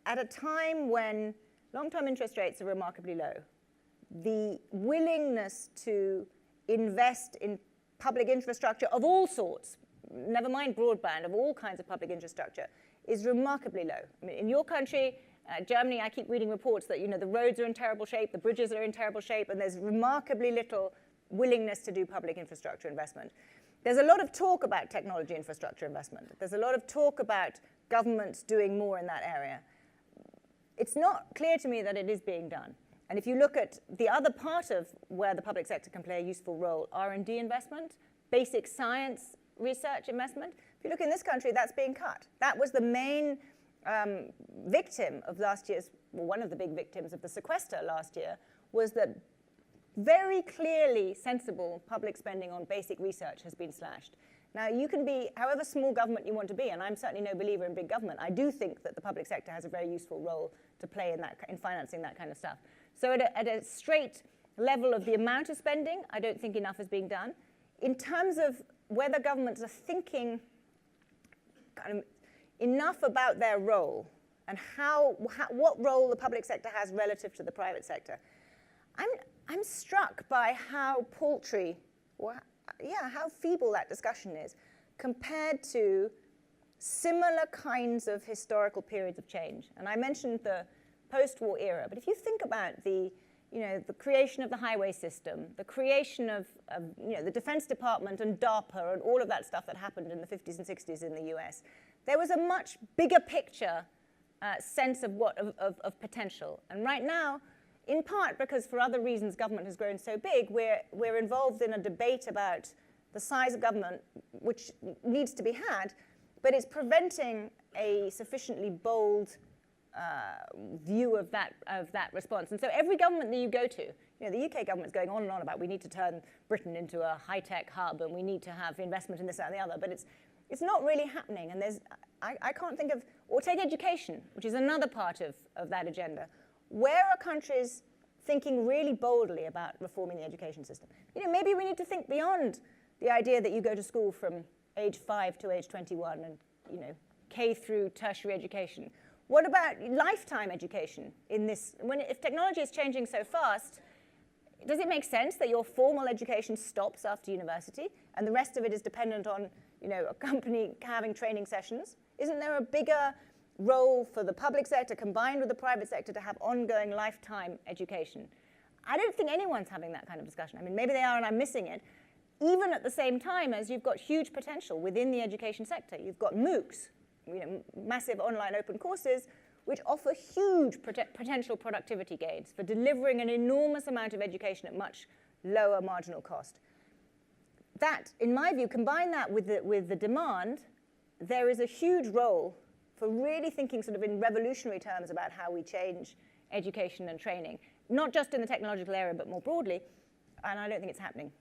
at a time when long-term interest rates are remarkably low, the willingness to invest in public infrastructure of all sorts, never mind broadband, of all kinds of public infrastructure, is remarkably low. I mean, in your country, Germany, I keep reading reports that the roads are in terrible shape, the bridges are in terrible shape, and there's remarkably little willingness to do public infrastructure investment. There's a lot of talk about technology infrastructure investment. There's a lot of talk about governments doing more in that area. It's not clear to me that it is being done. And if you look at the other part of where the public sector can play a useful role, R&D investment, basic science research investment, if you look in this country, that's being cut. That was the main victim of last year's, well, one of the big victims of the sequester last year, was that very clearly sensible public spending on basic research has been slashed. Now, you can be however small government you want to be, and I'm certainly no believer in big government. I do think that the public sector has a very useful role to play in financing that kind of stuff. So at a straight level of the amount of spending, I don't think enough is being done. In terms of whether governments are thinking kind of enough about their role and what role the public sector has relative to the private sector, I'm struck by how paltry, how feeble that discussion is compared to similar kinds of historical periods of change. And I mentioned the post-war era, but if you think about the creation of the highway system, the creation of the Defense Department and DARPA and all of that stuff that happened in the 50s and 60s in the US, there was a much bigger picture sense of potential. And right now, in part because for other reasons government has grown so big, we're involved in a debate about the size of government, which needs to be had, but it's preventing a sufficiently bold view of that response. And so every government that you go to, the UK government's going on and on about we need to turn Britain into a high-tech hub and we need to have investment in this, that, and the other, but it's not really happening. And I can't think of, or take education, which is another part of that agenda. Where are countries thinking really boldly about reforming the education system? Maybe we need to think beyond the idea that you go to school from age 5 to age 21 and, K through tertiary education. What about lifetime education in this? If technology is changing so fast, does it make sense that your formal education stops after university and the rest of it is dependent on, a company having training sessions? Isn't there a bigger role for the public sector combined with the private sector to have ongoing lifetime education? I don't think anyone's having that kind of discussion. I mean, maybe they are and I'm missing it. Even at the same time as you've got huge potential within the education sector. You've got MOOCs, massive online open courses, which offer huge potential productivity gains for delivering an enormous amount of education at much lower marginal cost. That, in my view, combine that with the demand, there is a huge role for really thinking sort of in revolutionary terms about how we change education and training, not just in the technological area, but more broadly, and I don't think it's happening.